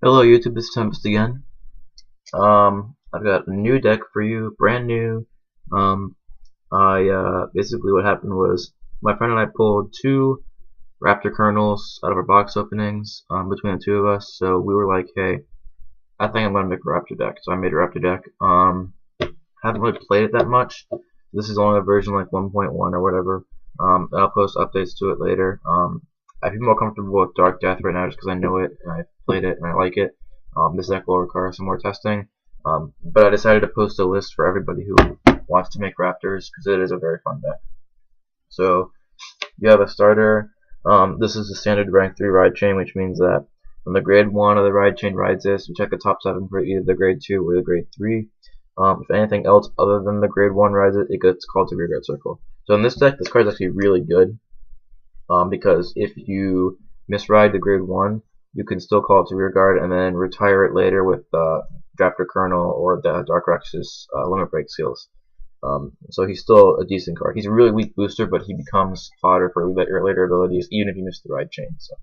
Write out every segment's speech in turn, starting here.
Hello YouTube, it's Tempest again. I've got a new deck for you, brand new. Basically what happened was my friend and I pulled two Raptor kernels out of our box openings between the two of us. So we were like, hey, I think I'm gonna make a Raptor deck. So I made a Raptor deck. Haven't really played it that much. This is only a version like 1.1 or whatever. And I'll post updates to it later. I feel more comfortable with Dark Death right now just because I know it and I played it and I like it. This deck will require some more testing. But I decided to post a list for everybody who wants to make Raptors because it is a very fun deck. So you have a starter. This is the standard rank 3 ride chain, which means that when the grade 1 of the ride chain rides this, you check the top 7 for either the grade 2 or the grade 3. If anything else other than the grade 1 rides it, it gets called to rearguard circle. So in this deck, this card is actually really good. Because if you misride the grade 1, you can still call it to rearguard and then retire it later with Raptor Kernel or the Dark Rex's limit break skills. So he's still a decent card. He's a really weak booster, but he becomes fodder for later abilities, even if you miss the ride chain. So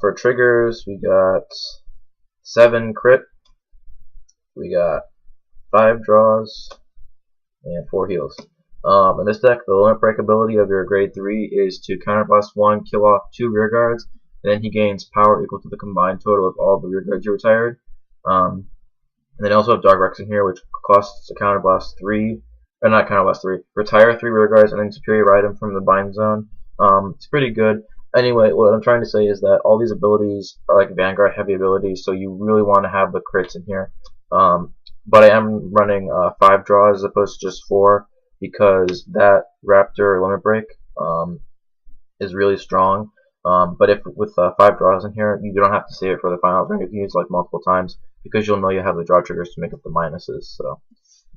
for triggers, we got 7 crit, we got 5 draws, and 4 heals. In this deck, the limit break ability of your grade 3 is to counterblast 1, kill off 2 rear guards, and then he gains power equal to the combined total of all the rear guards you retired. And then you also have Dark Rex in here, which costs to counterblast 3, or not counterblast 3, retire 3 rear guards and then superior item from the bind zone. It's pretty good. Anyway, what I'm trying to say is that all these abilities are like Vanguard heavy abilities, so you really want to have the crits in here. But I am running 5 draws as opposed to just 4. Because that Raptor limit break is really strong. But if with 5 draws in here, you don't have to save it for the finals, or you can use like multiple times because you'll know you have the draw triggers to make up the minuses. So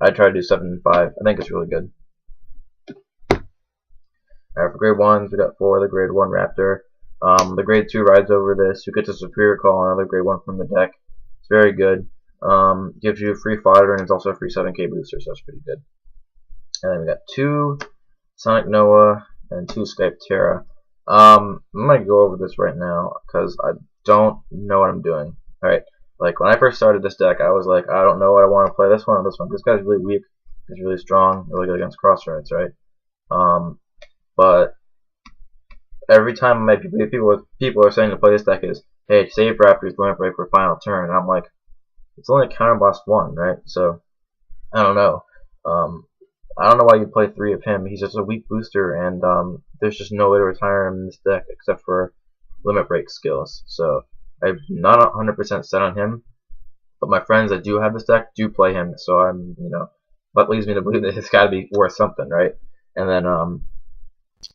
I try to do 7 and 5. I think it's really good. Alright, for grade 1s, we got 4 the grade 1 Raptor. The grade 2 rides over this. You get to superior call another grade 1 from the deck. It's very good. Gives you free fodder and it's also a free 7k booster, so that's pretty good. And then we got 2 Sonic Noah and 2 Skype Terra. I'm going to go over this right now because I don't know what I'm doing. Alright, like when I first started this deck, I was like, I don't know what I want to play, this one or this one. This guy's really weak, he's really strong, really good against crossroads, right? But every time people are saying to play this deck is, hey, save Raptors, limit break for final turn. And I'm like, it's only counterblast 1, right? So, I don't know. I don't know why you play 3 of him. He's just a weak booster, and there's just no way to retire him in this deck except for limit break skills. So I'm not 100% set on him, but my friends that do have this deck do play him. So I'm, that leads me to believe that it's got to be worth something, right? And then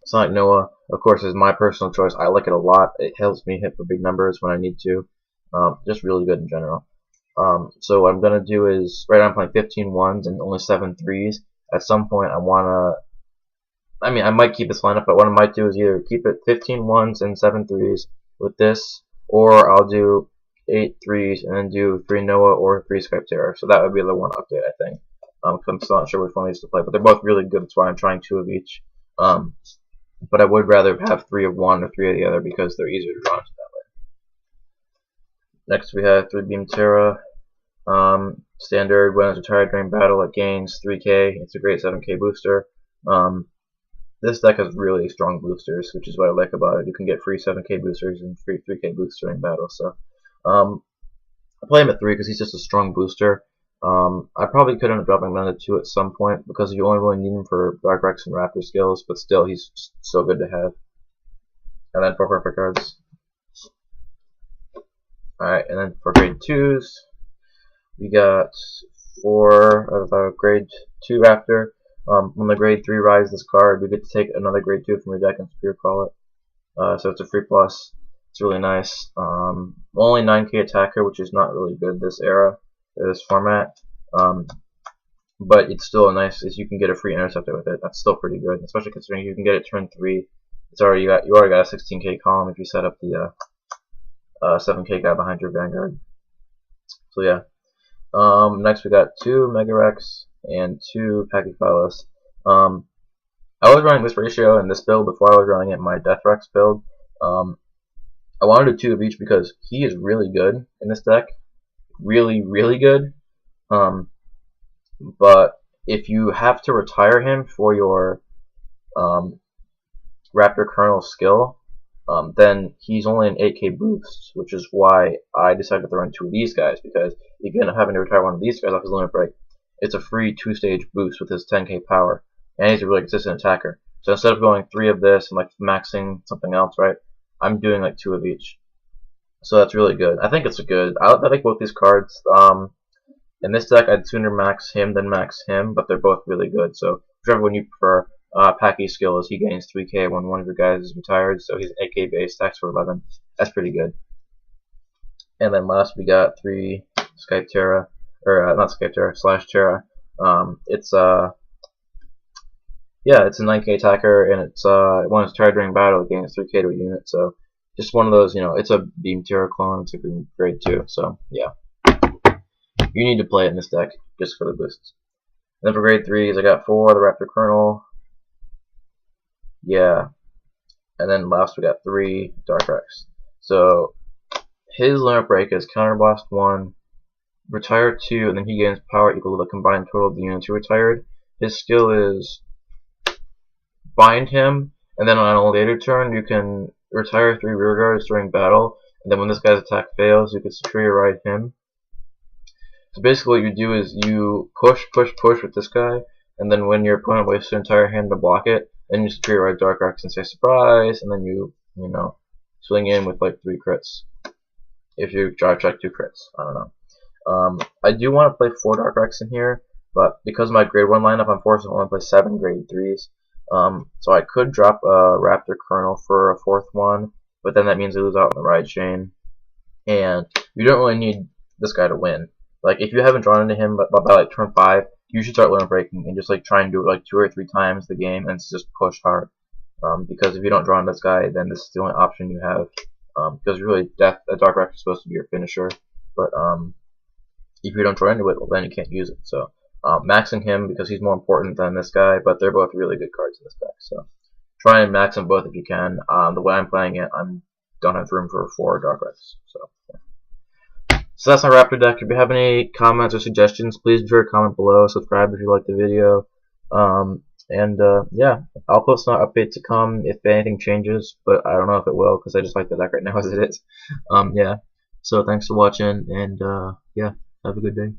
Sonic Noah, of course, is my personal choice. I like it a lot. It helps me hit for big numbers when I need to. Just really good in general. So what I'm gonna do is right now I'm playing 15 ones and only 7 threes. At some point, I might keep this lineup, but what I might do is either keep it 15 ones and 7 threes with this, or I'll do 8 threes and then do 3 Noah or 3 Skype Terror. So that would be the one update, I think. I'm still not sure which one I used to play, but they're both really good. That's why I'm trying 2 of each. But I would rather have 3 of one or 3 of the other because they're easier to draw into that way. Next, we have 3 Beam Terra. Standard, when it's retired during battle, it gains 3k. It's a great 7k booster. This deck has really strong boosters, which is what I like about it. You can get free 7k boosters and free 3k boosters during battle. So I play him at 3 because he's just a strong booster. I probably could end up dropping him down to 2 at some point because you only really need him for Dark Rex and Raptor skills, but still, he's so good to have. And then for perfect cards. Alright, and then for grade 2s, we got 4 of our grade 2 Raptor. When the grade 3 rides this card, you get to take another grade 2 from your deck and superior call it. So it's a free plus. It's really nice. Only 9k attacker, which is not really good this era, this format. But it's still nice as you can get a free interceptor with it. That's still pretty good, especially considering you can get it turn 3. You already got a 16k column if you set up the 7k guy behind your Vanguard. So yeah. Next we got 2 Mega Rex and 2 Pachyphilus. I was running this ratio in this build before I was running it in my Death Rex build. I wanted to do 2 of each because he is really good in this deck, really, really good. But if you have to retire him for your Raptor Colonel skill, then he's only an 8k boost, which is why I decided to throw in 2 of these guys, because if you end up having to retire one of these guys off his limit break, it's a free 2-stage boost with his 10k power, and he's a really consistent attacker. So instead of going 3 of this and like maxing something else, right, I'm doing like 2 of each. So that's really good. I think it's a good. I like both these cards. In this deck, I'd sooner max him than max him, but they're both really good. So whichever one you prefer. Packy's skill is he gains 3k when one of your guys is retired, so he's an 8k base, stacks for 11. That's pretty good. And then last we got 3 Skype Terra, or not Skype Terra, slash Terra. It's yeah, it's a 9k attacker, and it's when it's tried during battle, it gains 3k to a unit. So just one of those, you know, it's a Beam Terra clone, it's a grade 2. So yeah, you need to play it in this deck just for the boosts. And then for grade 3s, I got 4 the Raptor Colonel. Yeah, and then last we got 3 Dark Rex. So his limit break is Counterblast 1, Retire 2, and then he gains power equal to the combined total of the units he retired. His skill is Bind him, and then on a later turn you can retire 3 rear guards during battle, and then when this guy's attack fails, you can superior ride him. So basically what you do is you push with this guy, and then when your opponent wastes their entire hand to block it, then you superior ride Dark Rex and say surprise, and then you know, swing in with like 3 crits. If you drive check 2 crits, I don't know. I do want to play 4 Dark Rex in here, but because of my grade 1 lineup, I'm forced to only play 7 grade 3s. So I could drop a Raptor Colonel for a 4th one, but then that means I lose out on the ride chain, and you don't really need this guy to win. Like, if you haven't drawn into him by like turn 5, you should start limit breaking and just like try and do it like 2 or 3 times the game and just push hard. Because if you don't draw into this guy, then this is the only option you have. Because really, Dark Rex is supposed to be your finisher, but if you don't draw into it, well, then you can't use it. So maxing him because he's more important than this guy, but they're both really good cards in this deck. So try and max them both if you can. The way I'm playing it, I don't have room for 4 Dark Rex. So that's my Raptor deck. If you have any comments or suggestions, please be sure to comment below. Subscribe if you like the video. Yeah, I'll post an update to come if anything changes, but I don't know if it will because I just like the deck right now as it is. Yeah. So thanks for watching, and yeah, have a good day.